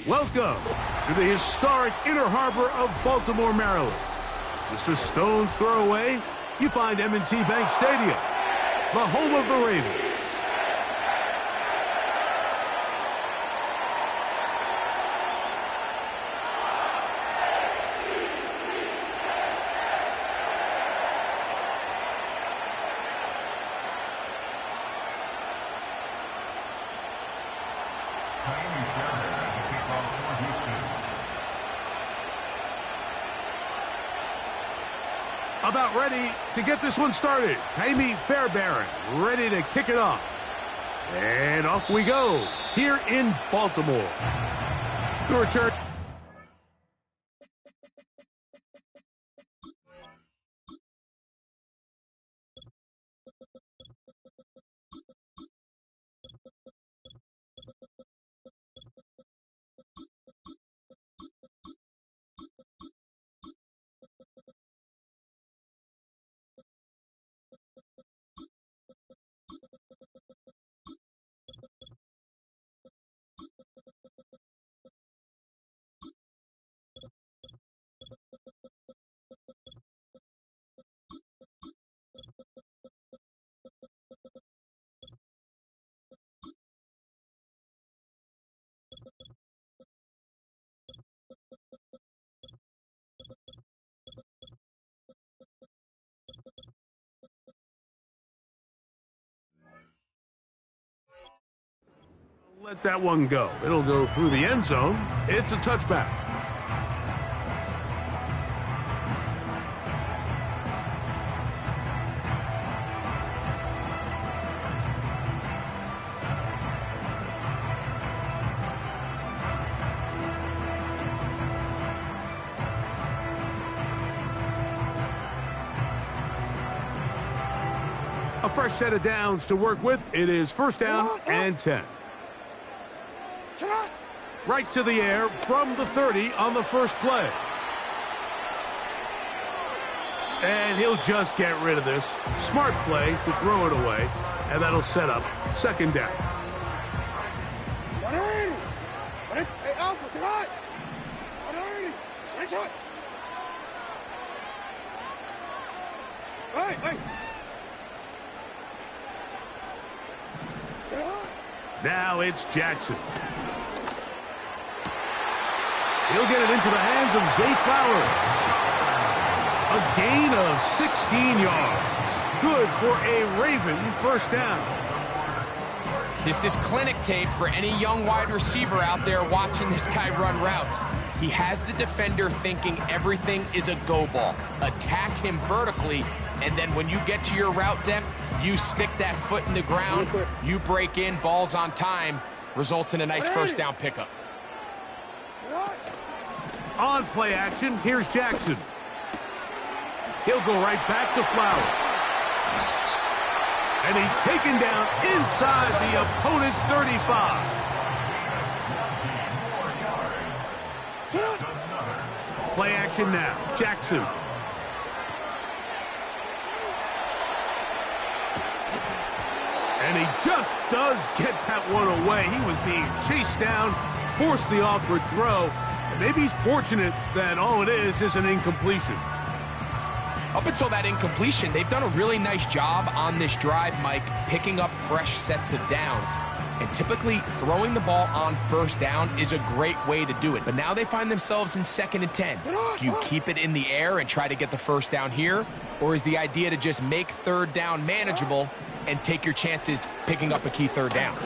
Welcome to the historic Inner Harbor of Baltimore, Maryland. Just a stone's throw away, you find M&T Bank Stadium, the home of the Ravens. About ready to get this one started. Amy Fairbairn ready to kick it off. And off we go here in Baltimore. The return. Let that one go. It'll go through the end zone. It's a touchback. A fresh set of downs to work with. It is first down and 10. Right to the air from the 30 on the first play. And he'll just get rid of this. Smart play to throw it away, and that'll set up second down. Now it's Jackson. He'll get it into the hands of Zay Flowers. A gain of 16 yards. Good for a Raven first down. This is clinic tape for any young wide receiver out there watching this guy run routes. He has the defender thinking everything is a go ball. Attack him vertically, and then when you get to your route depth, you stick that foot in the ground, you break in, balls on time, results in a nice first down pickup. On play action, here's Jackson. He'll go right back to Flowers. And he's taken down inside the opponent's 35. Play action now, Jackson. And he just does get that one away. He was being chased down, forced the awkward throw. Maybe he's fortunate that all it is an incompletion. Up until that incompletion, they've done a really nice job on this drive, Mike, picking up fresh sets of downs. And typically, throwing the ball on first down is a great way to do it. But now they find themselves in 2nd and 10. Do you keep it in the air and try to get the first down here? Or is the idea to just make third down manageable and take your chances picking up a key third down?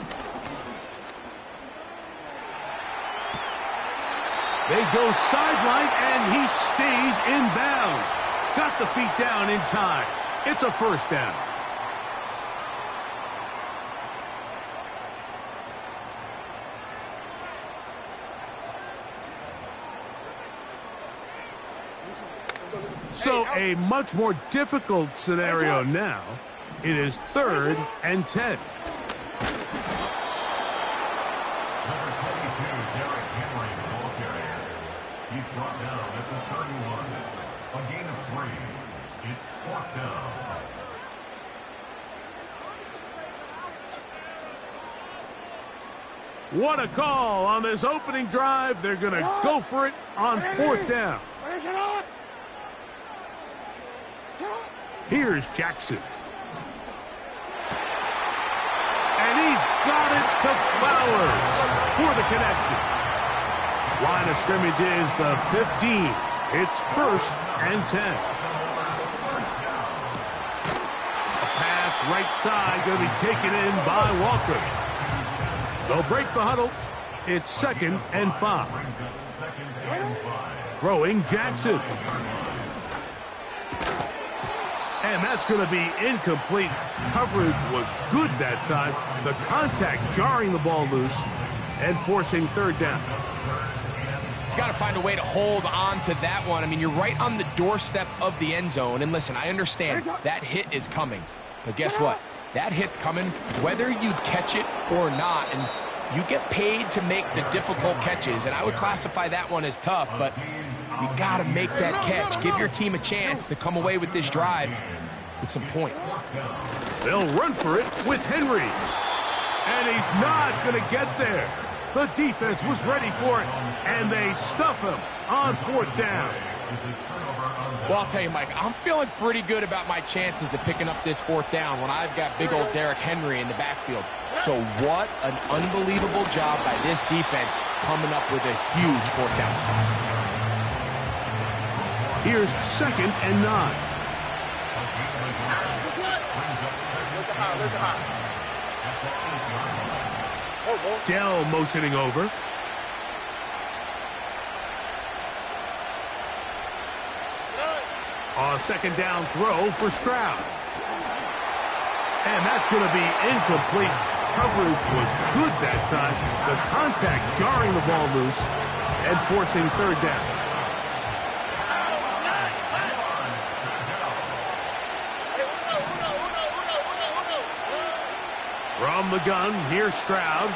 They go sideline, and he stays in bounds. Got the feet down in time. It's a first down. So a much more difficult scenario now. It is 3rd and 10. What a call on this opening drive. They're going to go for it on 4th down. Here's Jackson. And he's got it to Flowers for the connection. Line of scrimmage is the 15. It's 1st and 10. A pass right side going to be taken in by Walker. They'll break the huddle. It's 2nd and 5. Throwing Jackson. And that's going to be incomplete. Coverage was good that time. The contact jarring the ball loose and forcing 3rd down. He's got to find a way to hold on to that one. I mean, you're right on the doorstep of the end zone. And listen, I understand that hit is coming. But guess what? That hit's coming whether you catch it or not. And you get paid to make the difficult catches. And I would classify that one as tough, but you got to make that catch. Give your team a chance to come away with this drive with some points. They'll run for it with Henry. And he's not going to get there. The defense was ready for it, and they stuff him on 4th down. Well, I'll tell you, Mike, I'm feeling pretty good about my chances of picking up this 4th down when I've got big old Derrick Henry in the backfield. So what an unbelievable job by this defense coming up with a huge 4th down stop. Here's 2nd and 9. Dell motioning over. A 2nd down throw for Stroud. And that's going to be incomplete. Coverage was good that time. The contact jarring the ball loose and forcing 3rd down. From the gun, here's Stroud.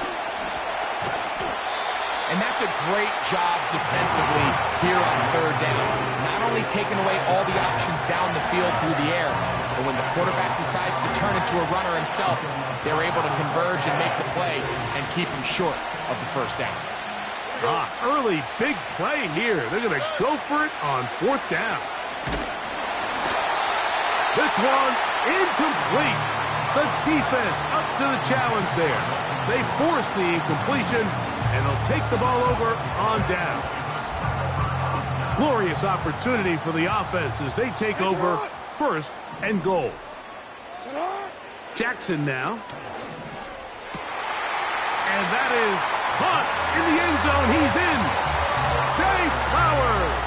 And that's a great job defensively here on 3rd down. Not only taking away all the options down the field through the air, but when the quarterback decides to turn into a runner himself, they're able to converge and make the play and keep him short of the 1st down. Early big play here. They're going to go for it on 4th down. This one incomplete. The defense up to the challenge there. They force the incompletion, and they'll take the ball over on down. Glorious opportunity for the offense as they take over 1st and goal. Jackson now. And that is caught in the end zone. He's in. Jay Flowers.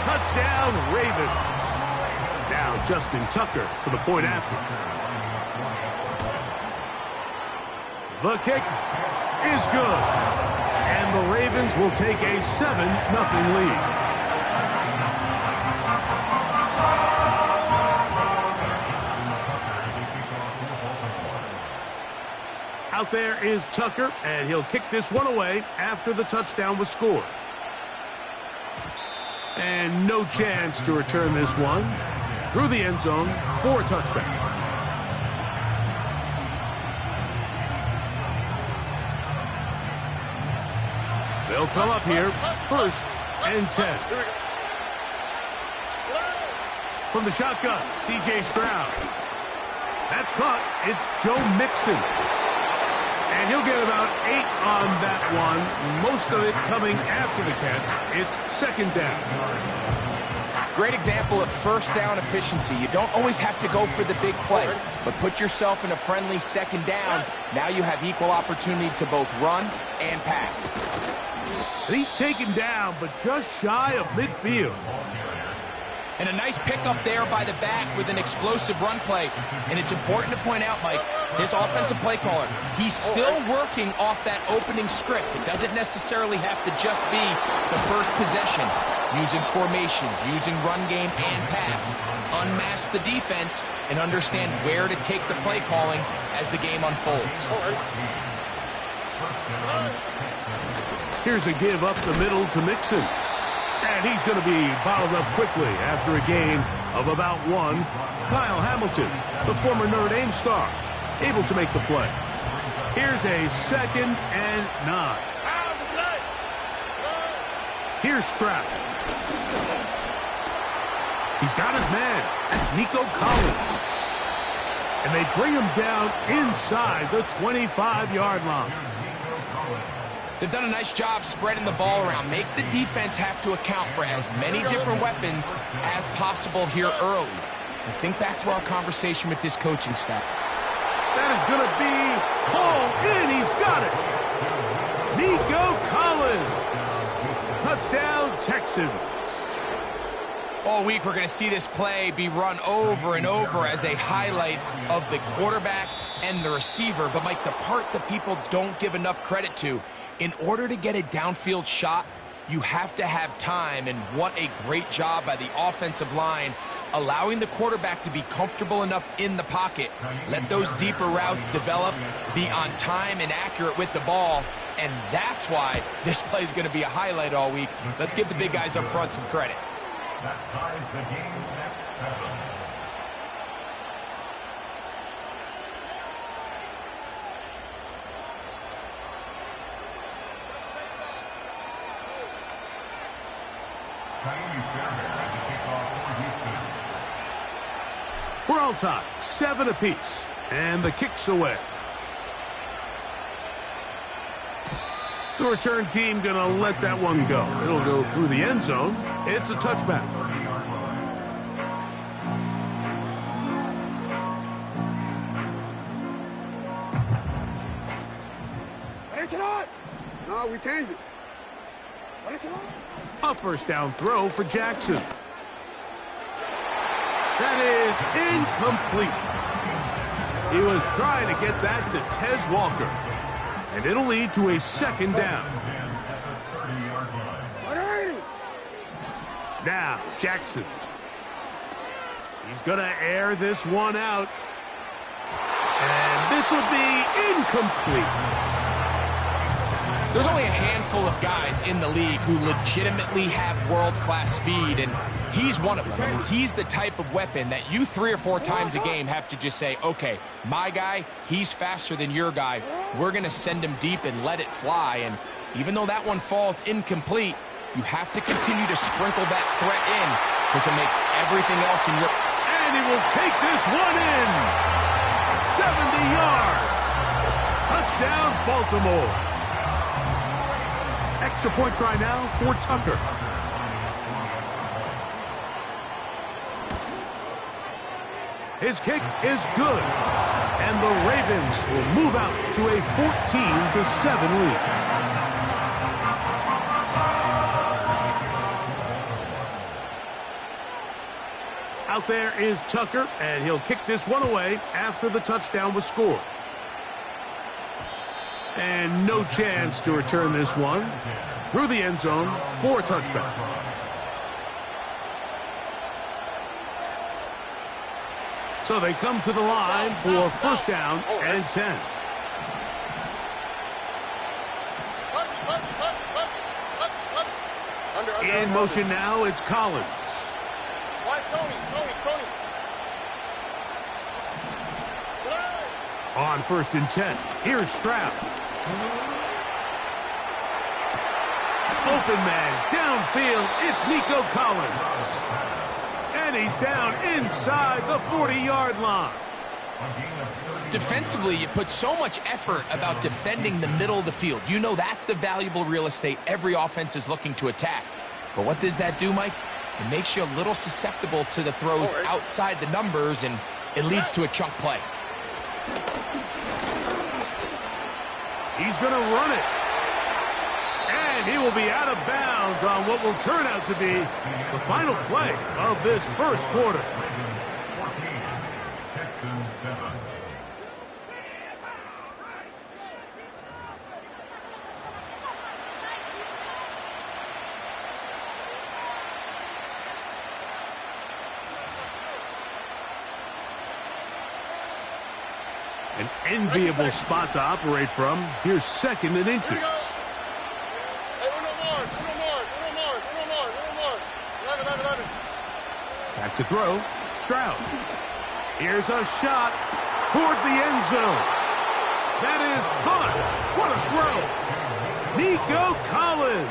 Touchdown, Ravens. Now Justin Tucker for the point after. The kick is good. And the Ravens will take a 7-0 lead. Out there is Tucker, and he'll kick this one away after the touchdown was scored. And no chance to return this one through the end zone for a touchback. They'll come up here, 1st and 10. From the shotgun, C.J. Stroud. That's caught. It's Joe Mixon. And he'll get about 8 on that one. Most of it coming after the catch. It's 2nd down. Great example of 1st down efficiency. You don't always have to go for the big play, but put yourself in a friendly 2nd down. Now you have equal opportunity to both run and pass. And he's taken down, but just shy of midfield. And a nice pickup there by the back with an explosive run play. And it's important to point out, Mike, his offensive play caller, he's still working off that opening script. It doesn't necessarily have to just be the first possession. Using formations, using run game and pass. Unmask the defense and understand where to take the play calling as the game unfolds. Here's a give up the middle to Mixon. And he's going to be bottled up quickly after a gain of about 1. Kyle Hamilton, the former Notre Dame star, able to make the play. Here's a 2nd and 9. Here's Stroud. He's got his man. That's Nico Collins. And they bring him down inside the 25-yard line. They've done a nice job spreading the ball around. Make the defense have to account for as many different weapons as possible here early. And think back to our conversation with this coaching staff. That is going to be hauled in. He's got it. Nico Collins. Touchdown, Texans. All week we're going to see this play be run over and over as a highlight of the quarterback and the receiver. But, Mike, the part that people don't give enough credit to, in order to get a downfield shot, you have to have time. And what a great job by the offensive line, allowing the quarterback to be comfortable enough in the pocket. Let those deeper routes develop, be on time and accurate with the ball. And that's why this play is going to be a highlight all week. Let's give the big guys up front some credit. That ties the game at 7. We're all tied, 7 apiece, and the kick's away. The return team going to let that one go. It'll go through the end zone. It's a touchback. It's not. No, we changed it. What is it on? A first down throw for Jackson. That is incomplete. He was trying to get that to Tez Walker. And it'll lead to a 2nd down. Now, Jackson. He's going to air this one out. And this will be incomplete. There's only a handful of guys in the league who legitimately have world-class speed, and he's one of them. I mean, he's the type of weapon that you 3 or 4 times a game have to just say, okay, my guy, he's faster than your guy. We're going to send him deep and let it fly. And even though that one falls incomplete, you have to continue to sprinkle that threat in because it makes everything else in your... And he will take this one in. 70 yards. Touchdown, Baltimore. Extra point try now for Tucker. His kick is good. And the Ravens will move out to a 14-7 lead. Out there is Tucker, and he'll kick this one away after the touchdown was scored. And no chance to return this one through the end zone for a touchback. So they come to the line for first down and 10. In motion now, it's Collins. On 1st and 10, here's Stroud. Open man, downfield, it's Nico Collins. And he's down inside the 40-yard line. Defensively, you put so much effort about defending the middle of the field. You know that's the valuable real estate every offense is looking to attack. But what does that do, Mike? It makes you a little susceptible to the throws outside the numbers, and it leads to a chunk play. He's going to run it. And he will be out of bounds on what will turn out to be the final play of this first quarter. 14, Texans 7. An enviable spot to operate from. Here's 2nd and inches. Back to throw. Stroud. Here's a shot toward the end zone. That is caught. What a throw. Nico Collins.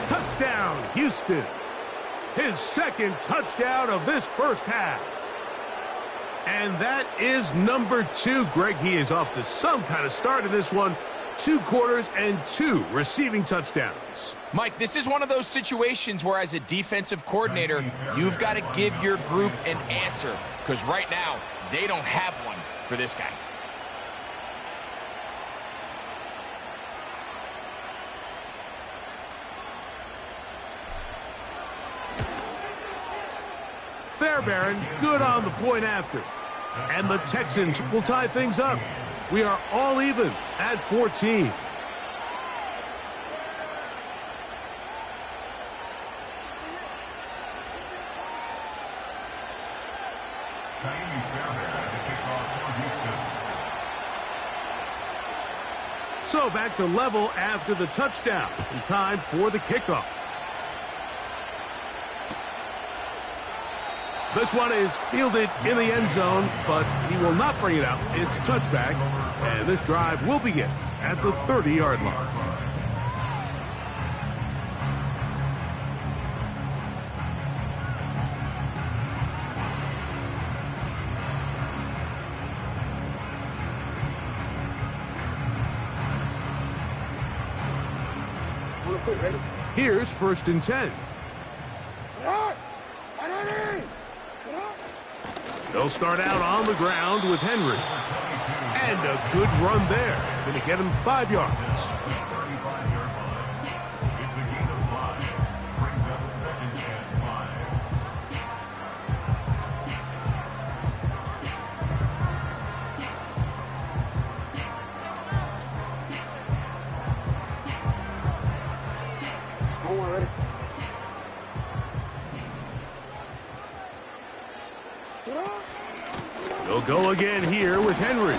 Touchdown, Houston. His second touchdown of this first half. And that is number 2. Greg, he is off to some kind of start in this one. 2 quarters and 2 receiving touchdowns. Mike, this is one of those situations where as a defensive coordinator, you've got to give your group an answer. Because right now, they don't have one for this guy. Fairbairn, good on the point after. And the Texans will tie things up. We are all even at 14. So back to level after the touchdown. In time for the kickoff. This one is fielded in the end zone, but he will not bring it out. It's a touchback, and this drive will begin at the 30-yard line. Here's 1st and 10. They'll start out on the ground with Henry. And a good run there. Going to get him 5 yards. It's a gain of 5. Brings up 2nd and 5. Ready? They'll go again here with Henry.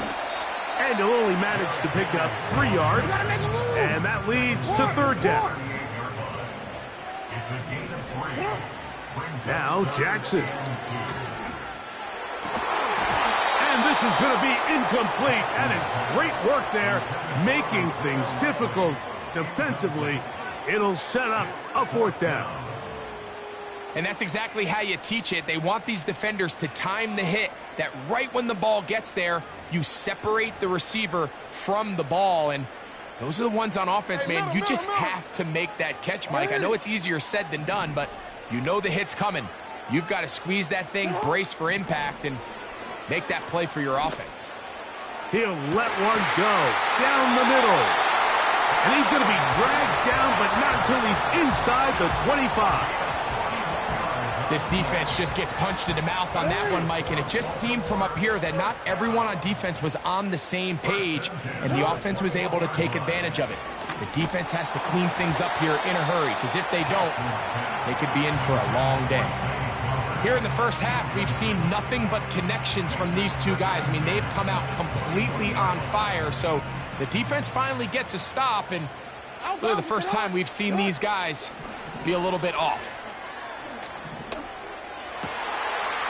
And he'll only manage to pick up 3 yards. And that leads to 3rd down. It's a gain of 3. Now Jackson. And this is going to be incomplete. That is great work there, making things difficult defensively. It'll set up a 4th down. And that's exactly how you teach it. They want these defenders to time the hit, that right when the ball gets there, you separate the receiver from the ball. And those are the ones on offense, man. You just have to make that catch, Mike. I know it's easier said than done, but you know the hit's coming. You've got to squeeze that thing, brace for impact, and make that play for your offense. He'll let one go down the middle. And he's going to be dragged down, but not until he's inside the 25. This defense just gets punched in the mouth on that one, Mike, and it just seemed from up here that not everyone on defense was on the same page, and the offense was able to take advantage of it. The defense has to clean things up here in a hurry, because if they don't, they could be in for a long day. Here in the first half, we've seen nothing but connections from these two guys. I mean, they've come out completely on fire, so the defense finally gets a stop, and really the first time we've seen these guys be a little bit off.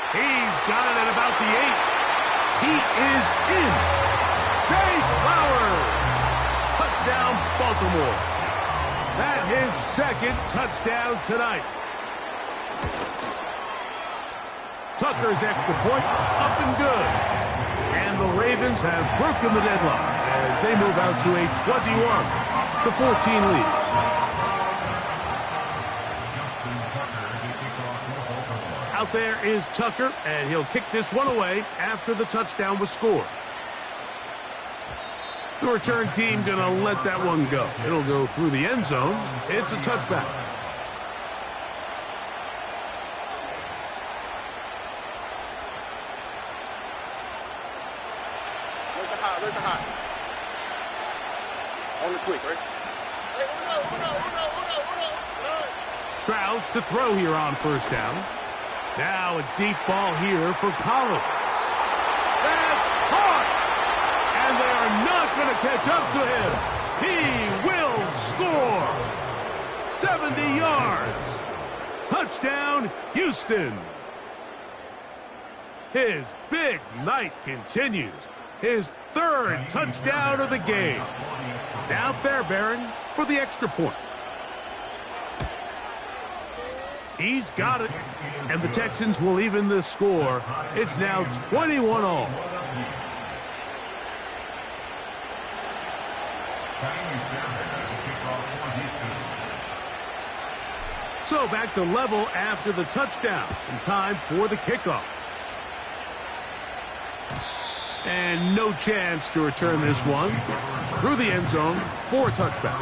He's got it at about the 8. He is in. Zay Flowers. Touchdown, Baltimore. That's his 2nd touchdown tonight. Tucker's extra point up and good. And the Ravens have broken the deadlock as they move out to a 21-14 lead. Out there is Tucker, and he'll kick this one away after the touchdown was scored. The return team going to let that one go. It'll go through the end zone. It's a touchback. Where's the hot? On the quick, right? Stroud to throw here on 1st down. Now a deep ball here for Collins. That's caught! And they are not going to catch up to him. He will score. 70 yards. Touchdown, Houston. His big night continues. His Third touchdown of the game. Now Fairbairn for the extra point. He's got it, and the Texans will even the score. It's now 21-all. So back to level after the touchdown, and time for the kickoff. And no chance to return this one. Through the end zone for a touchback.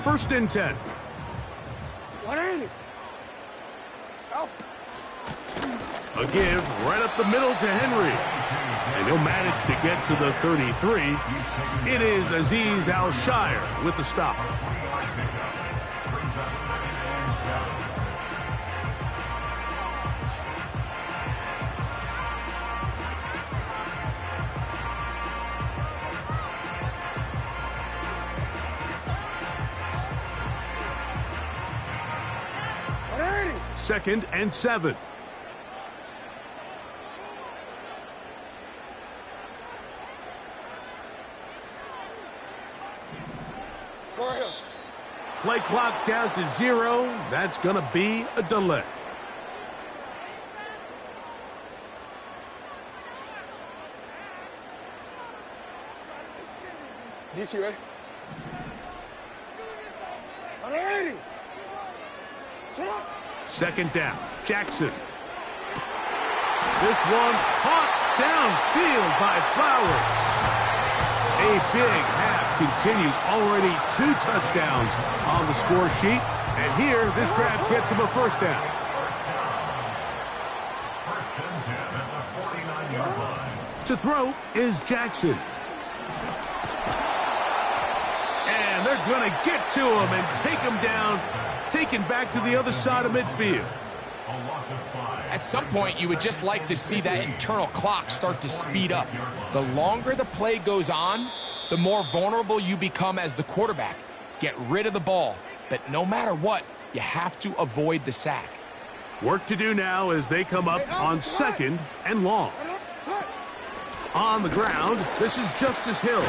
First and 10. 180. A give right up the middle to Henry. And he'll manage to get to the 33. It is Azeez Al-Shire with the stop. Second and 7. Play clock down to 0. That's going to be a delay. DC, ready? 180. Sit up. Second down. Jackson. This one caught downfield by Flowers. A big half continues. Already 2 touchdowns on the score sheet. And here, this grab gets him a first down. To throw is Jackson. And they're going to get to him and take him down. Taken back to the other side of midfield. At some point, you would just like to see that internal clock start to speed up. The longer the play goes on, the more vulnerable you become as the quarterback. Get rid of the ball, but no matter what, you have to avoid the sack. Work to do now as they come up on second and long. On the ground, this is Justice Hill.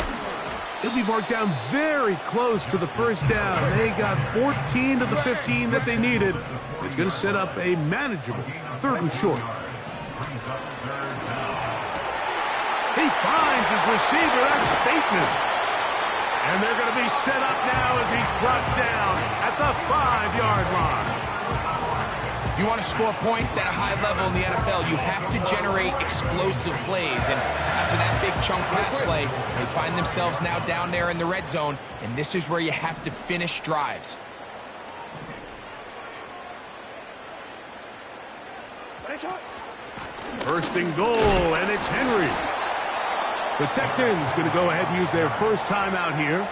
He'll be marked down very close to the first down. They got 14 to the 15 that they needed. It's going to set up a manageable third and short. He finds his receiver. That's Bateman. And they're going to be set up now as he's brought down at the 5-yard line. If you want to score points at a high level in the NFL, you have to generate explosive plays. And after that big chunk pass play, they find themselves now down there in the red zone. And this is where you have to finish drives. First and goal, and it's Henry. The Texans going to go ahead and use their first timeout here,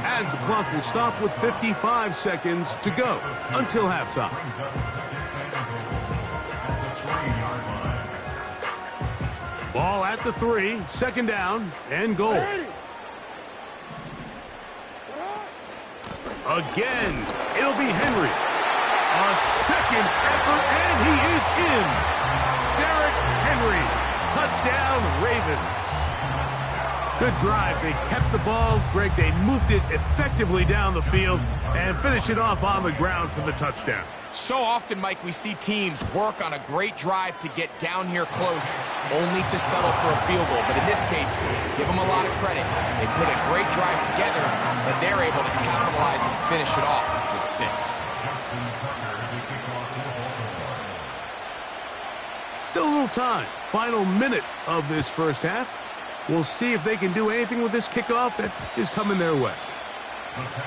as the clock will stop with 55 seconds to go until halftime. Ball at the 3, second down, and goal. Again, it'll be Henry. A second effort, and he is in. Derrick Henry, touchdown Ravens. Good drive. They kept the ball. Greg, they moved it effectively down the field and finished it off on the ground for the touchdown. So often, Mike, we see teams work on a great drive to get down here close, only to settle for a field goal. But in this case, give them a lot of credit. They put a great drive together, but they're able to capitalize and finish it off with 6. Still a little time. Final minute of this first half. We'll see if they can do anything with this kickoff that is coming their way.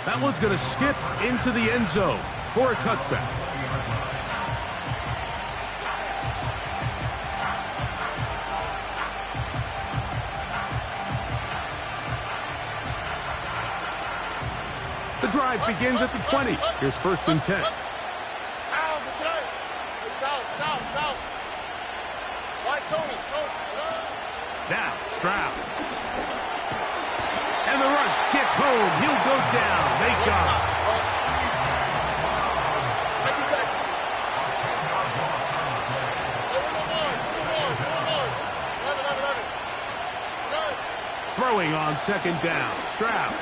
That one's going to skip into the end zone for a touchback. The drive begins at the 20. Here's first and 10. Now, Stroud. And the rush gets home. He'll go down. They got him. Throwing on second down. Stroud.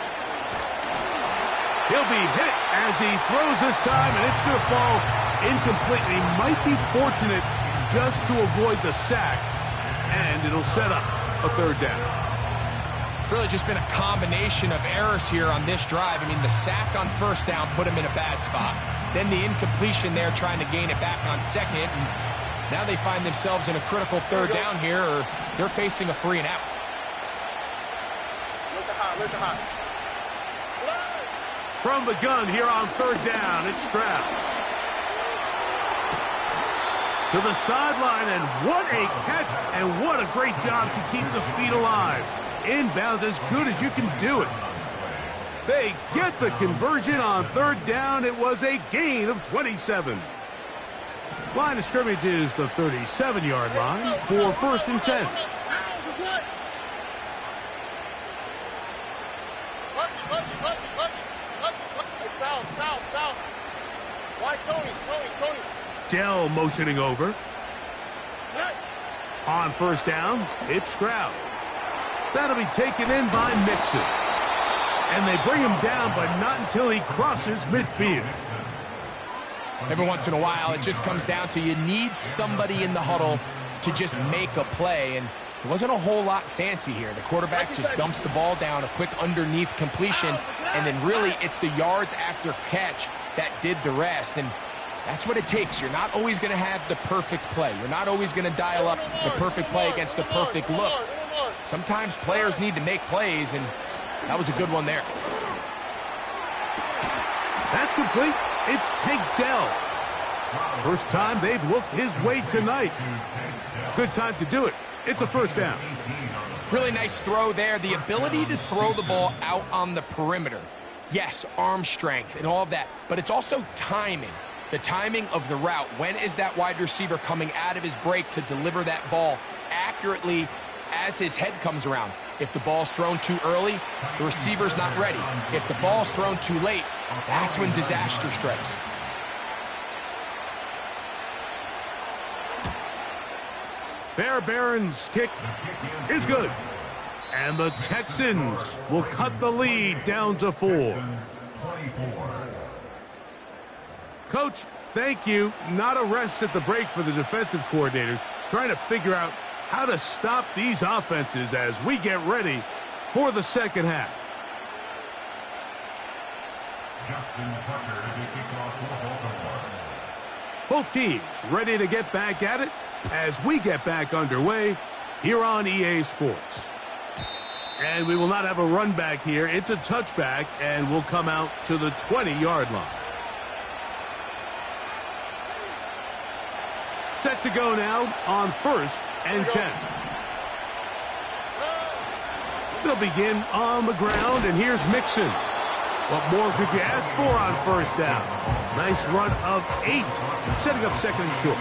He'll be hit as he throws this time, and it's going to fall incomplete. He might be fortunate just to avoid the sack, and it'll set up a third down. Really just been a combination of errors here on this drive. I mean, the sack on first down put him in a bad spot. Then the incompletion there trying to gain it back on second, and now they find themselves in a critical third down here, or they're facing a 3 and out. From the gun here on third down, it's Stroud. To the sideline, and what a catch, and what a great job to keep the feet alive. Inbounds as good as you can do it. They get the conversion on third down. It was a gain of 27. Line of scrimmage is the 37-yard line for 1st and 10. Dell motioning over. On first down, it's Stroud. That'll be taken in by Mixon. And they bring him down, but not until he crosses midfield. Every once in a while, it just comes down to you need somebody in the huddle to just make a play. And it wasn't a whole lot fancy here. The quarterback just dumps the ball down, a quick underneath completion, and then really it's the yards after catch that did the rest. And that's what it takes. You're not always going to have the perfect play. You're not always going to dial up the perfect play against the perfect look. Sometimes players need to make plays, and that was a good one there. That's complete. It's Tank Dell. First time they've looked his way tonight. Good time to do it. It's a first down. Really nice throw there. The ability to throw the ball out on the perimeter. Yes, arm strength and all of that, but it's also timing. The timing of the route. When is that wide receiver coming out of his break to deliver that ball accurately as his head comes around? If the ball's thrown too early, the receiver's not ready. If the ball's thrown too late, that's when disaster strikes. Fairbairn's kick is good. And the Texans will cut the lead down to 4. Coach, thank you. Not a rest at the break for the defensive coordinators, trying to figure out how to stop these offenses as we get ready for the second half. Both teams ready to get back at it as we get back underway here on EA Sports. And we will not have a run back here. It's a touchback, and we'll come out to the 20-yard line. Set to go now on 1st and 10. They'll begin on the ground, and here's Mixon. What more could you ask for on first down? Nice run of 8, setting up second and short.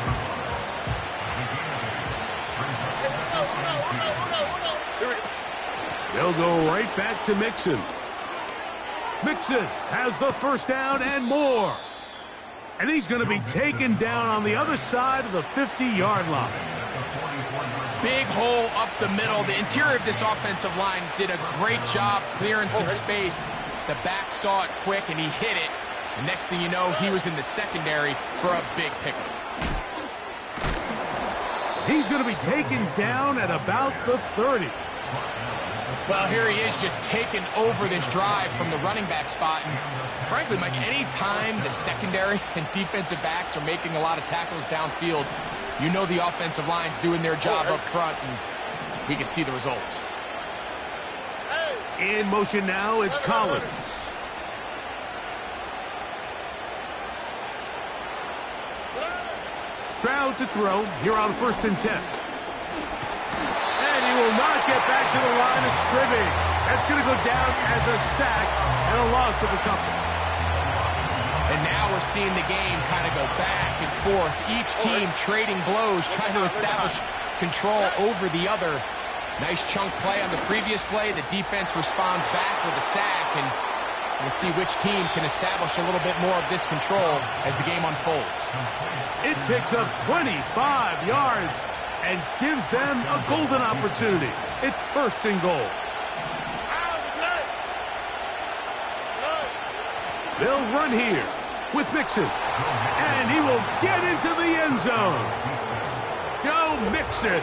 They'll go right back to Mixon. Mixon has the first down and more. And he's going to be taken down on the other side of the 50-yard line. Big hole up the middle. The interior of this offensive line did a great job clearing some space. The back saw it quick, and he hit it. And next thing you know, he was in the secondary for a big pickup. He's going to be taken down at about the 30. Well, here he is just taking over this drive from the running back spot. And frankly, Mike, any time the secondary and defensive backs are making a lot of tackles downfield, you know the offensive line's doing their job up front, and we can see the results. In motion now, it's Collins. Stroud to throw here on 1st and 10. And he will not get back to the line of scrimmage. That's going to go down as a sack and a loss of a couple. And now we're seeing the game kind of go back and forth. Each team trading blows, trying to establish control over the other. Nice chunk play on the previous play. The defense responds back with a sack, and we'll see which team can establish a little bit more of this control as the game unfolds. It picks up 25 yards and gives them a golden opportunity. It's first and goal. They'll run here with Mixon, and he will get into the end zone. Joe Mixon,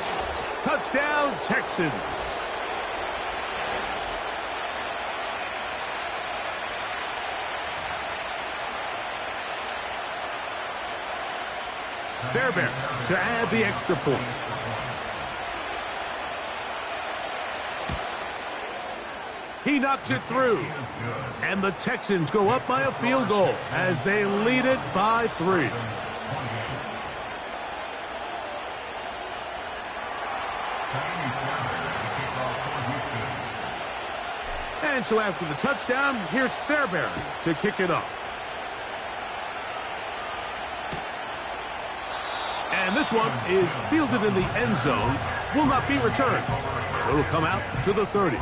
touchdown Texans. Fairbairn to add the extra point. He knocks it through. And the Texans go up by a field goal as they lead it by 3. And so after the touchdown, here's Fairbairn to kick it off. And this one is fielded in the end zone, will not be returned. So it'll come out to the 30.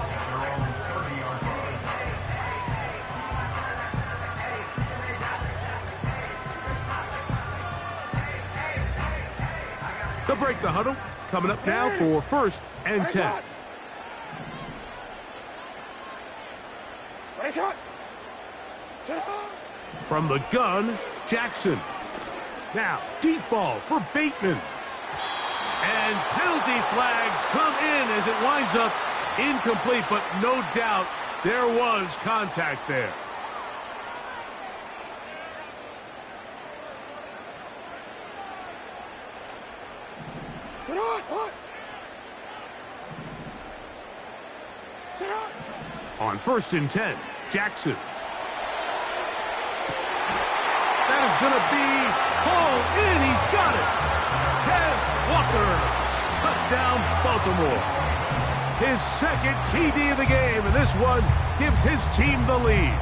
They'll break the huddle. Coming up now for first and 10. From the gun, Jackson. Now, deep ball for Bateman. And penalty flags come in as it winds up incomplete, but no doubt there was contact there. On first and 10, Jackson. That is going to be hauled in. He's got it. Kez Walker, touchdown Baltimore. His second TD of the game, and this one gives his team the lead.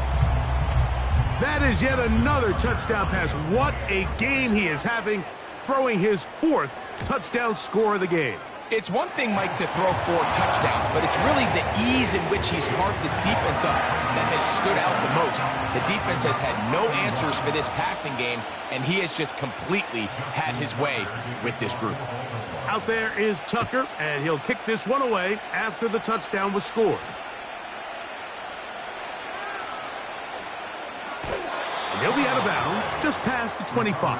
That is yet another touchdown pass. What a game he is having, throwing his 4th touchdown score of the game. It's one thing, Mike, to throw 4 touchdowns, but it's really the ease in which he's carved this defense up that has stood out the most. The defense has had no answers for this passing game, and he has just completely had his way with this group. Out there is Tucker, and he'll kick this one away after the touchdown was scored. And he'll be out of bounds just past the 25.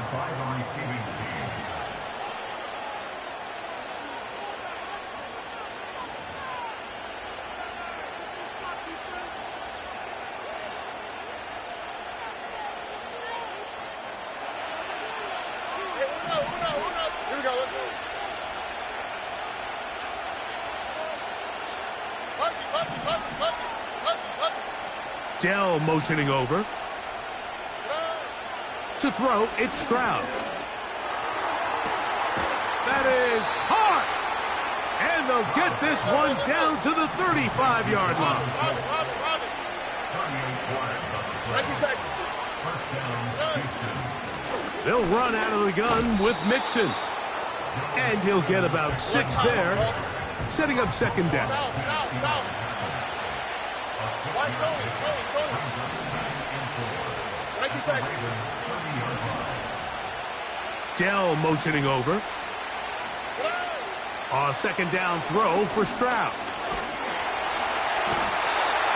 Dell motioning over. To throw, it's Stroud. That is hard. And they'll get this one down to the 35-yard line. They'll run out of the gun with Mixon. And he'll get about 6 there, setting up second down. Dell motioning over. A second down throw for Stroud.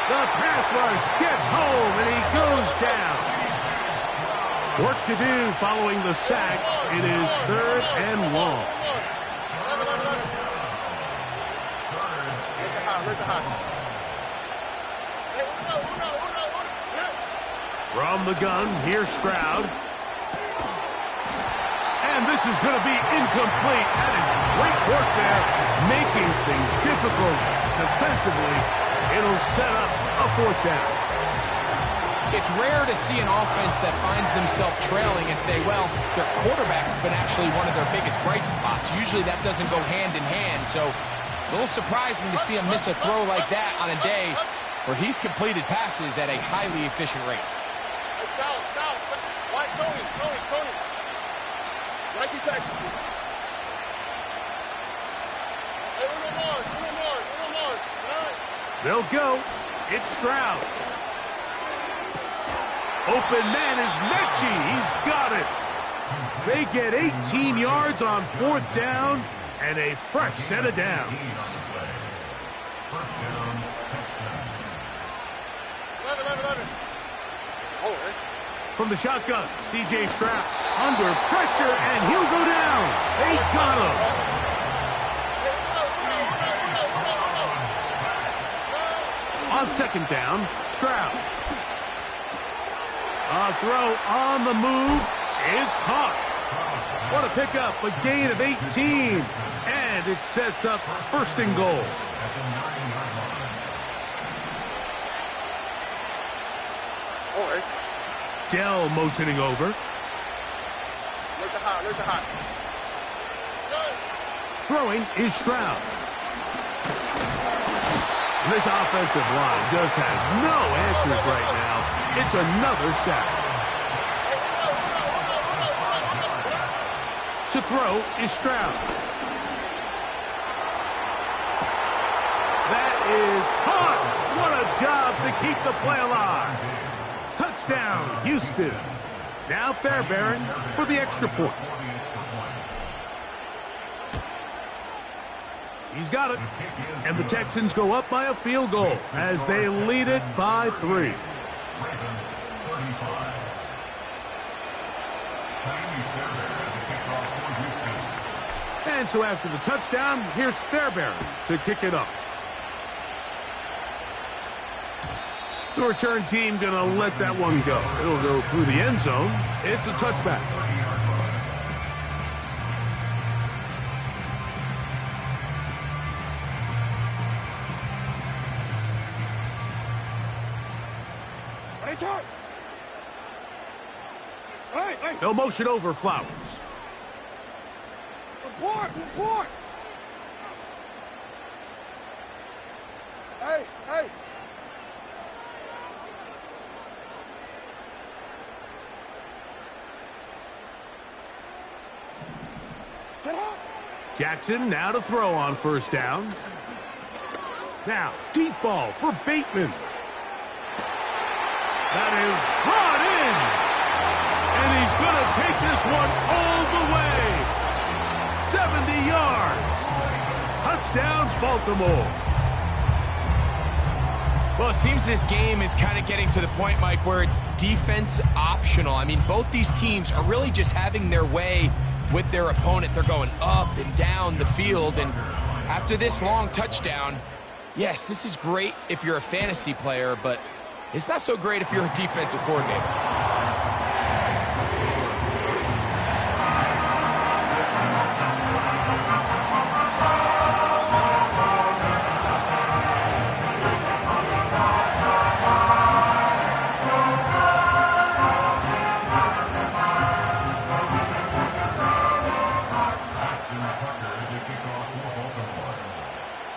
The pass rush gets home and he goes down. Work to do following the sack. It is 3rd and long. From the gun, here's Stroud. And this is going to be incomplete. That is great work there, making things difficult defensively. It'll set up a 4th down. It's rare to see an offense that finds themselves trailing and say, well, their quarterback's been actually one of their biggest bright spots. Usually that doesn't go hand in hand, so it's a little surprising to see him miss a throw like that on a day where he's completed passes at a highly efficient rate. They'll go. It's Stroud. Open man is Mechie. He's got it. They get 18 yards on 4th down and a fresh set of downs. First down, Texans. 11. Oh, right. From the shotgun, C.J. Stroud under pressure, and he'll go down. They got him. On 2nd down, Stroud. A throw on the move is caught. What a pickup, a gain of 18. And it sets up 1st and goal. All right. Dell motioning over. Look the hot. Throwing is Stroud. This offensive line just has no answers right now. It's another sack. To throw is Stroud. That is caught. What a job to keep the play alive. Touchdown, Houston. Now Fairbairn for the extra point. He's got it. And the Texans go up by a field goal as they lead it by 3. And so after the touchdown, here's Fairbairn to kick it up. The return team going to let that one go. It'll go through the end zone. It's a touchback. Hey. They'll motion over Flowers. Report. Hey. Get up. Jackson now to throw on 1st down. Now, deep ball for Bateman. That is brought in. And he's going to take this one all the way. 70 yards. Touchdown, Baltimore. Well, it seems this game is kind of getting to the point, Mike, where it's defense optional. I mean, both these teams are really just having their way with their opponent. They're going up and down the field, and after this long touchdown, yes, this is great if you're a fantasy player, but it's not so great if you're a defensive coordinator.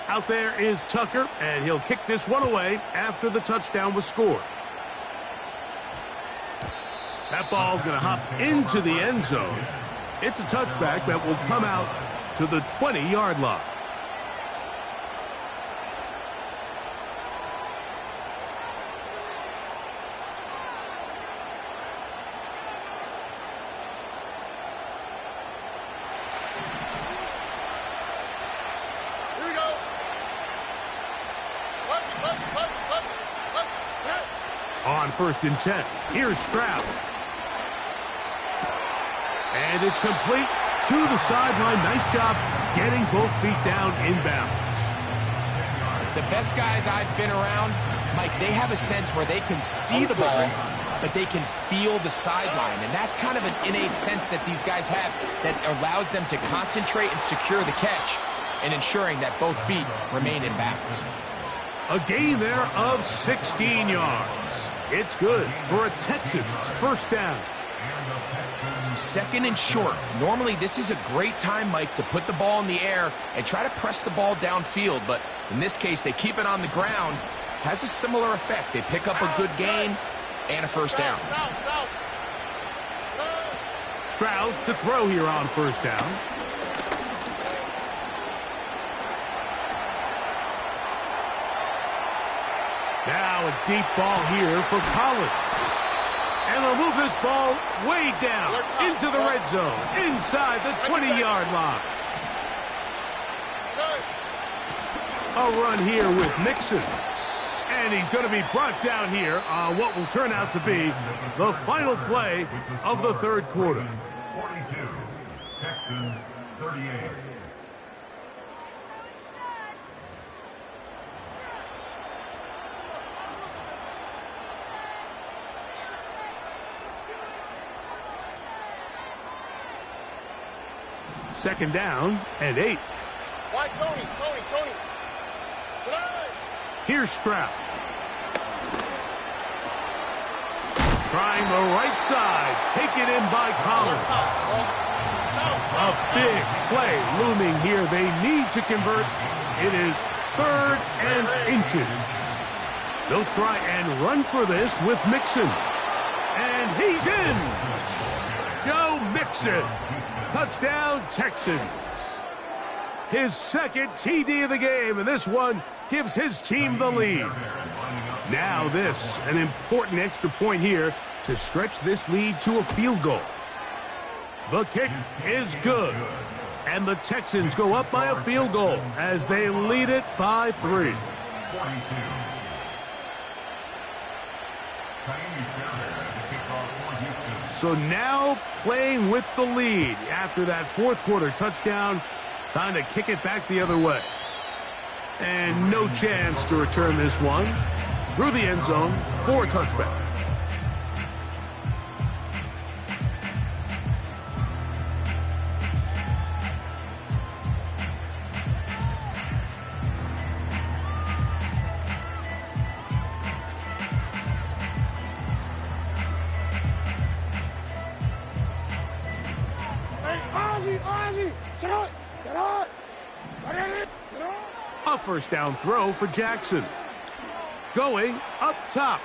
Out there is Tucker, and he'll kick this one away after the touchdown was scored. That ball going to hop into the end zone. It's a touchback that will come out to the 20-yard line. On 1st and 10, here's Stroud. And it's complete to the sideline. Nice job getting both feet down inbounds. The best guys I've been around, Mike, they have a sense where they can see the ball, but they can feel the sideline. And that's kind of an innate sense that these guys have that allows them to concentrate and secure the catch and ensuring that both feet remain in bounds. A gain there of 16 yards. It's good for a Texans 1st down. 2nd and short. Normally, this is a great time, Mike, to put the ball in the air and try to press the ball downfield. But in this case, they keep it on the ground. Has a similar effect. They pick up a good gain and a 1st down. Stroud to throw here on 1st down. Now a deep ball here for Collins. And they'll move this ball way down into the red zone, inside the 20-yard line. A run here with Mixon. And he's going to be brought down here on what will turn out to be the final play of the third quarter. 42, Texans 38. Second down and 8. Why, Tony? Here's Stroud. Trying the right side. Taken in by Collins. A big play looming here. They need to convert. It is 3rd and inches. They'll try and run for this with Mixon. And he's in. Joe Mixon. Touchdown, Texans. His second TD of the game, and this one gives his team the lead. Now this, an important extra point here to stretch this lead to a field goal. The kick is good, and the Texans go up by a field goal as they lead it by 3. So now playing with the lead after that fourth quarter touchdown, time to kick it back the other way. And no chance to return this one through the end zone for a touchback. A first down throw for Jackson. Going up top.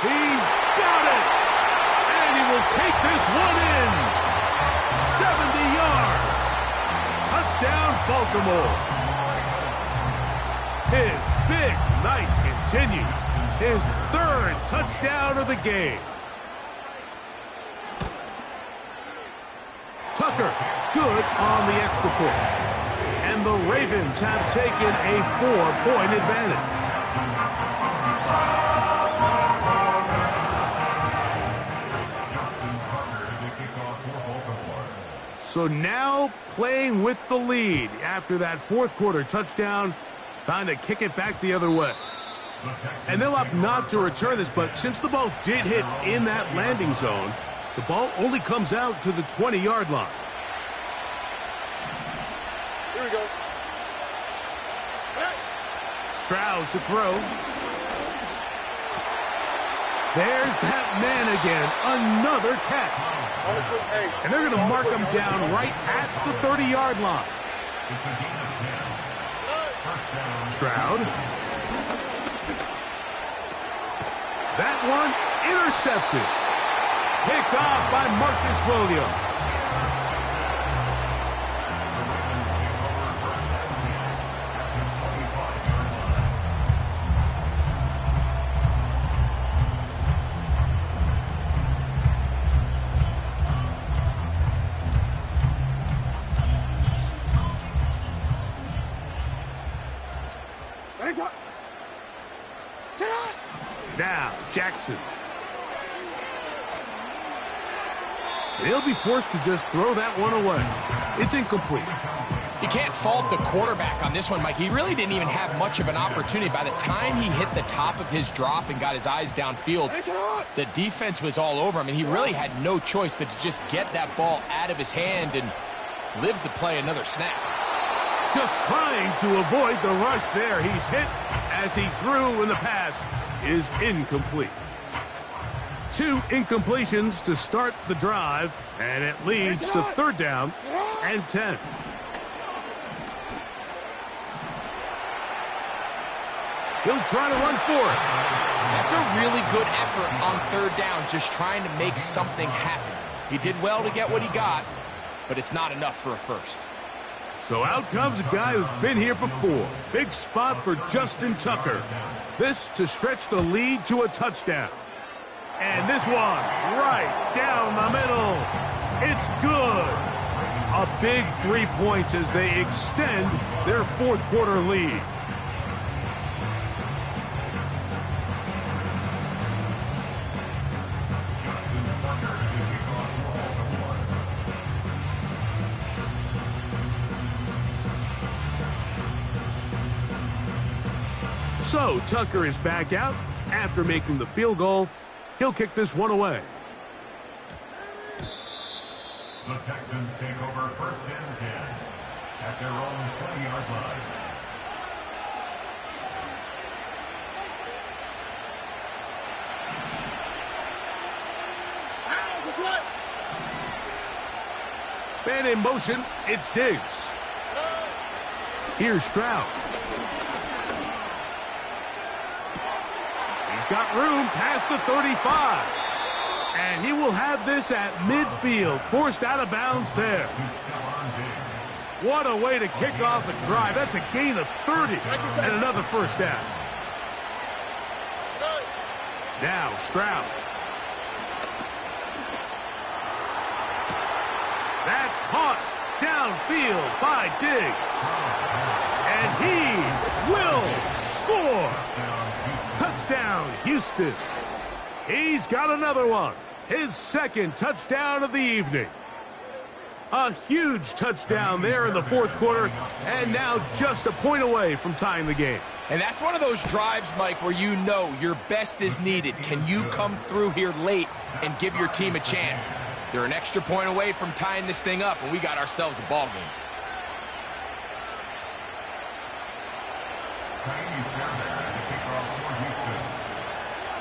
He's got it. And he will take this one in. 70 yards. Touchdown, Baltimore. His big night continues. His 3rd touchdown of the game. Tucker, good on the extra point. And the Ravens have taken a 4-point advantage. So now playing with the lead after that fourth quarter touchdown, time to kick it back the other way. And they'll opt not to return this, but since the ball did hit in that landing zone, the ball only comes out to the 20-yard line. Here we go. Stroud to throw. There's that man again. Another catch. And they're going to mark him down right at the 30-yard line. Stroud. That one intercepted. Picked off by Marcus Williams. Now, Jackson. He'll be forced to just throw that one away. It's incomplete. You can't fault the quarterback on this one, Mike. He really didn't even have much of an opportunity. By the time he hit the top of his drop and got his eyes downfield, the defense was all over him, and he really had no choice but to just get that ball out of his hand and live to play another snap. Just trying to avoid the rush there. He's hit as he threw, and the pass is incomplete. 2 incompletions to start the drive, and it leads to 3rd down and 10. He'll try to run for it. That's a really good effort on 3rd down, just trying to make something happen. He did well to get what he got, but it's not enough for a first. So out comes a guy who's been here before. Big spot for Justin Tucker. This to stretch the lead to a touchdown. And this one right down the middle. It's good. A big 3 points as they extend their fourth quarter lead. So Tucker is back out after making the field goal. He'll kick this one away. The Texans take over first and 10 at their own 20-yard line. Man in motion, it's Diggs. Here's Stroud. He's got room past the 35. And he will have this at midfield, forced out of bounds there. What a way to kick off a drive. That's a gain of 30 and another first down. Now Stroud. That's caught downfield by Diggs. And he will score. Touchdown, Houston. He's got another one. His second touchdown of the evening. A huge touchdown there in the fourth quarter, and now just a point away from tying the game. And that's one of those drives, Mike, where you know your best is needed. Can you come through here late and give your team a chance? They're an extra point away from tying this thing up, and we got ourselves a ball game.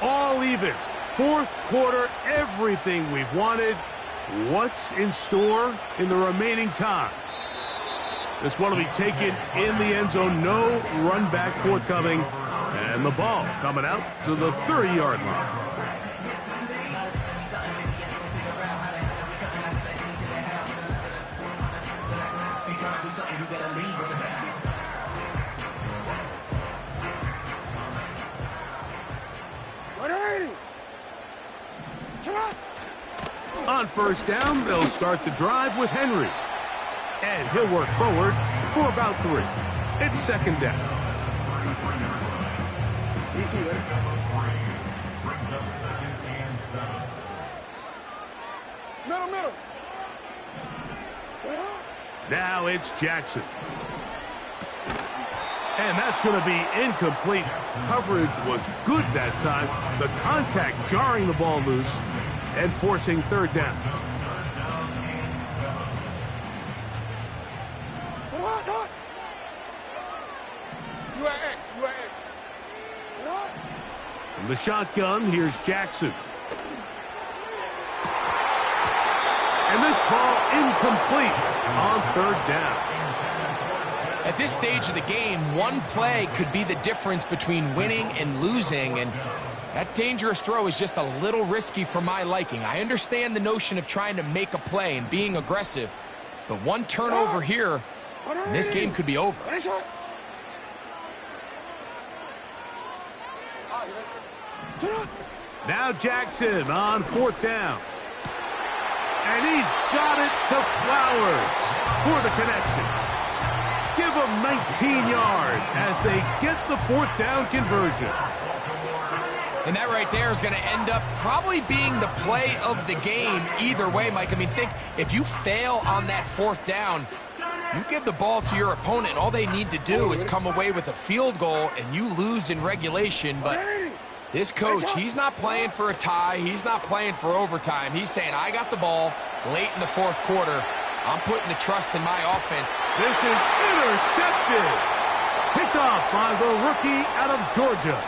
All even. Fourth quarter, everything we've wanted. What's in store in the remaining time? This one will be taken in the end zone. No run back forthcoming. And the ball coming out to the 30-yard line. On first down, they'll start the drive with Henry. And he'll work forward for about 3. It's second down. Middle. Now it's Jackson. And that's going to be incomplete. Coverage was good that time. The contact jarring the ball loose and forcing third down. From the shotgun, here's Jackson. And this ball incomplete on third down. At this stage of the game, one play could be the difference between winning and losing, and that dangerous throw is just a little risky for my liking. I understand the notion of trying to make a play and being aggressive, but one turnover here, and this game could be over. Now Jackson on fourth down. And he's got it to Flowers for the connection. Give them 19 yards as they get the fourth down conversion. And that right there is going to end up probably being the play of the game either way, Mike. I mean, think, if you fail on that fourth down, you give the ball to your opponent, and all they need to do is come away with a field goal, and you lose in regulation. But this coach, he's not playing for a tie. He's not playing for overtime. He's saying, I got the ball late in the fourth quarter. I'm putting the trust in my offense. This is intercepted. Picked off by the rookie out of Georgia.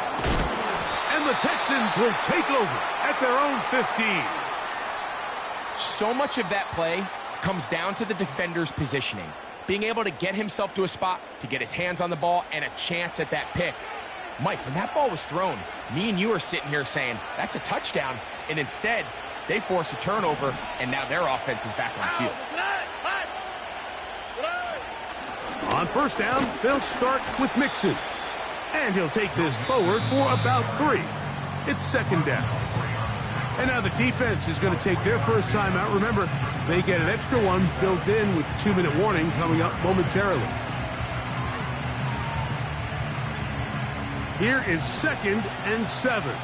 And the Texans will take over at their own 15. So much of that play comes down to the defender's positioning. Being able to get himself to a spot, to get his hands on the ball, and a chance at that pick. Mike, when that ball was thrown, me and you are sitting here saying, that's a touchdown. And instead, they force a turnover, and now their offense is back on the field. first down, they'll start with Mixon. And he'll take this forward for about 3. It's second down. And now the defense is going to take their first time out. Remember, they get an extra one built in with the 2-minute warning coming up momentarily. Here is 2nd and 7. Look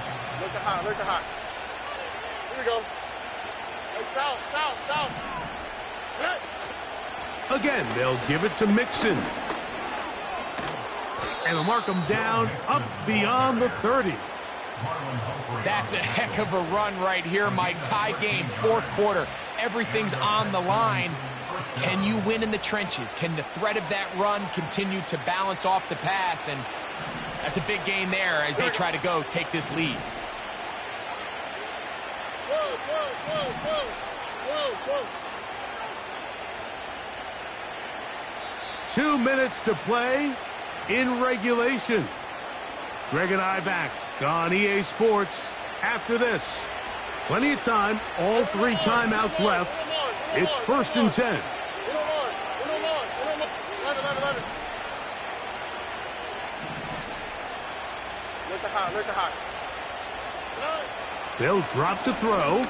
at hot, look at hot. Here we go. Hey, south. Hey. Again, they'll give it to Mixon. And they'll mark him down up beyond the 30. That's a heck of a run right here, Mike. Tie game, 4th quarter. Everything's on the line. Can you win in the trenches? Can the threat of that run continue to balance off the pass? And that's a big gain there as they try to go take this lead. Whoa. 2 minutes to play in regulation. Greg and I back on EA Sports after this. Plenty of time, all 3 timeouts left. It's 1st and 10. Look at hot. They'll drop to throw.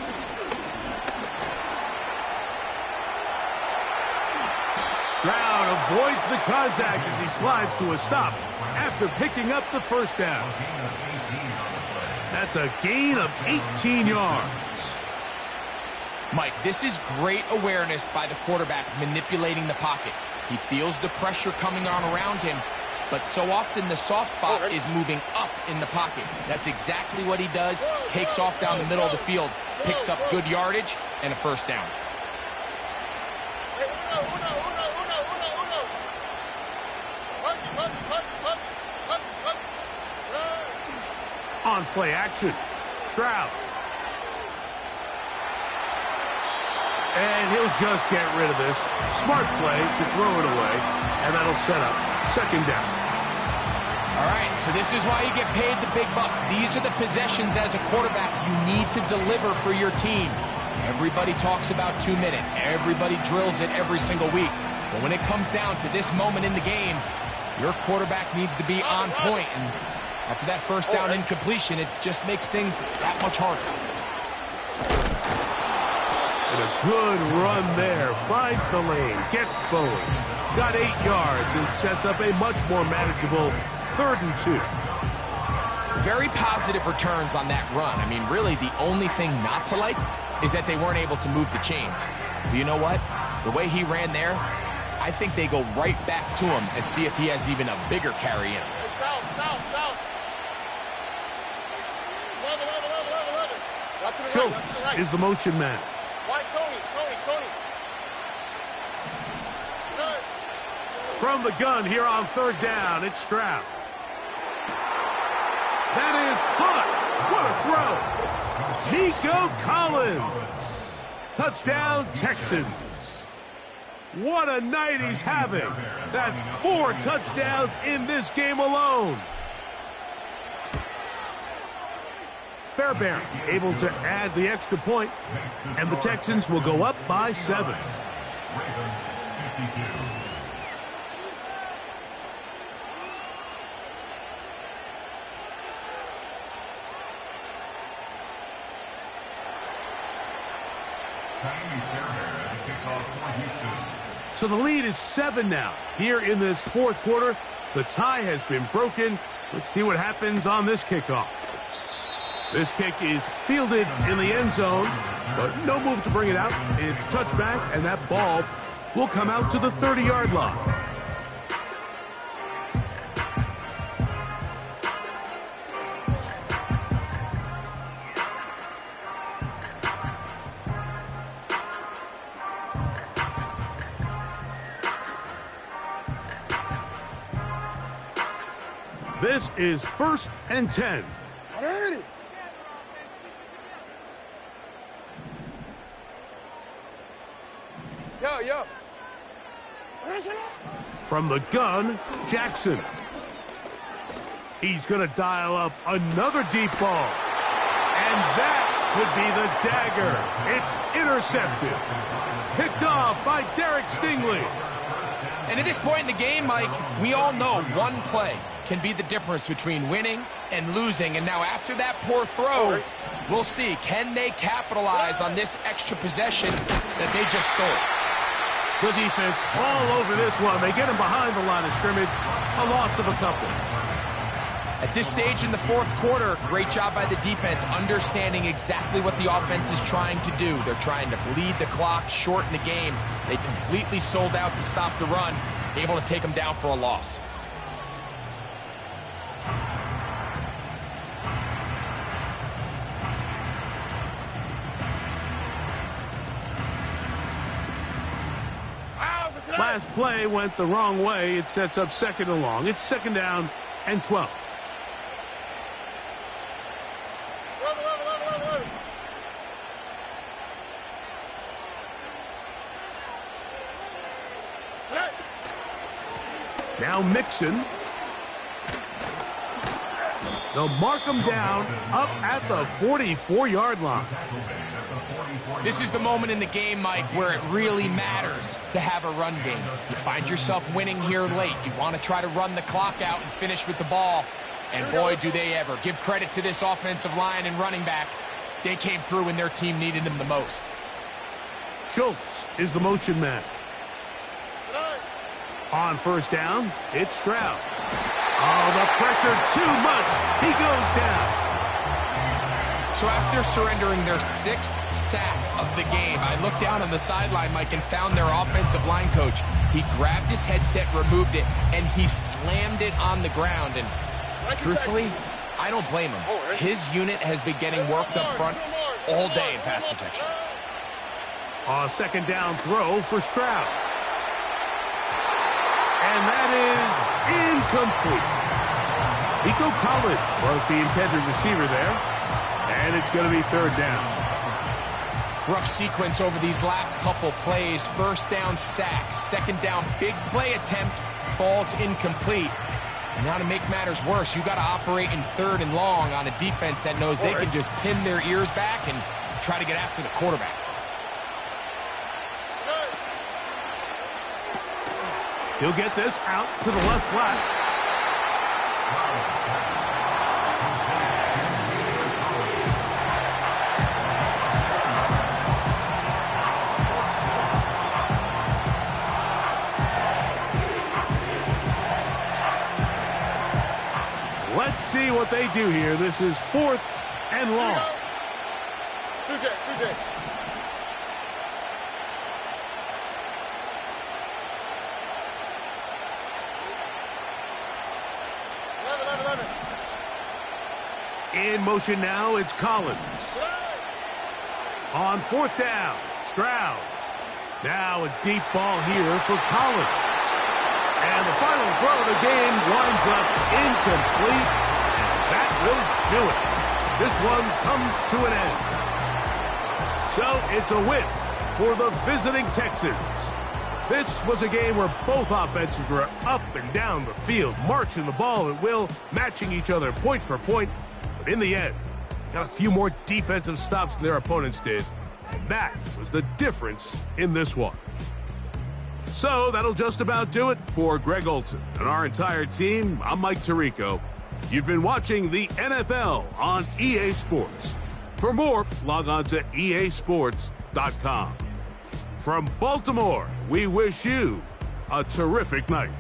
Stroud avoids the contact as he slides to a stop after picking up the first down. That's a gain of 18 yards. Mike, this is great awareness by the quarterback manipulating the pocket. He feels the pressure coming on around him, but so often the soft spot is moving up in the pocket. That's exactly what he does. Takes off down the middle of the field, picks up good yardage, and a first down. On play action, Stroud. And he'll just get rid of this. Smart play to throw it away, and that'll set up 2nd down. All right, so this is why you get paid the big bucks. These are the possessions as a quarterback you need to deliver for your team. Everybody talks about 2-minute. Everybody drills it every single week. But when it comes down to this moment in the game, your quarterback needs to be on point. And after that first down incompletion, it just makes things that much harder. And a good run there. Finds the lane, gets forward. Got 8 yards and sets up a much more manageable 3rd and 2. Very positive returns on that run. I mean, really, the only thing not to like is that they weren't able to move the chains. But you know what? The way he ran there, I think they go right back to him and see if he has even a bigger carry in him. South. Schultz is the motion man. Why, Tony. From the gun here on 3rd down, it's Stroud. That is hot. What a throw. Nico Collins. Touchdown, Texans. What a night he's having. That's 4 touchdowns in this game alone. Fairbairn able to add the extra point, and the Texans will go up by 7. So the lead is 7 now. Here in this 4th quarter, the tie has been broken. Let's see what happens on this kickoff. This kick is fielded in the end zone, but no move to bring it out. It's touchback, and that ball will come out to the 30-yard line. This is 1st and 10. Alrighty. Yo. From the gun, Jackson. He's going to dial up another deep ball. And that could be the dagger. It's intercepted. Picked off by Derek Stingley. And at this point in the game, Mike, we all know one play can be the difference between winning and losing. And now after that poor throw, we'll see, can they capitalize on this extra possession that they just stole? Good defense all over this one. They get him behind the line of scrimmage. A loss of a couple. At this stage in the fourth quarter, great job by the defense, understanding exactly what the offense is trying to do. They're trying to bleed the clock, shorten the game. They completely sold out to stop the run, able to take them down for a loss. Last play went the wrong way. It sets up second and long. It's second down and 12. Now Mixon. They'll mark him down up at the 44-yard line. This is the moment in the game, Mike, where it really matters to have a run game. You find yourself winning here late. You want to try to run the clock out and finish with the ball. And boy, do they ever. Give credit to this offensive line and running back. They came through when their team needed them the most. Schultz is the motion man. On first down, it's Stroud. Oh, the pressure too much. He goes down. So after surrendering their 6th sack of the game, I looked down on the sideline, Mike, and found their offensive line coach. He grabbed his headset, removed it, and he slammed it on the ground. And truthfully, I don't blame him. His unit has been getting worked up front all day in pass protection. A second down throw for Stroud. And that is incomplete. Nico Collins was the intended receiver there. And it's going to be third down. Rough sequence over these last couple plays. First down sack. Second down big play attempt falls incomplete. And now to make matters worse, you got to operate in third and long on a defense that knows they can just pin their ears back and try to get after the quarterback. He'll get this out to the left flat. Let's see what they do here. This is fourth and long. 2J. In motion now, it's Collins. On fourth down, Stroud. Now a deep ball here for Collins. And the final throw of the game winds up incomplete. And that will do it. This one comes to an end. So it's a win for the visiting Texans. This was a game where both offenses were up and down the field, marching the ball at will, matching each other point for point. But in the end, got a few more defensive stops than their opponents did. And that was the difference in this one. So that'll just about do it for Greg Olson and our entire team. I'm Mike Tirico. You've been watching the NFL on EA Sports. For more, log on to easports.com. From Baltimore, we wish you a terrific night.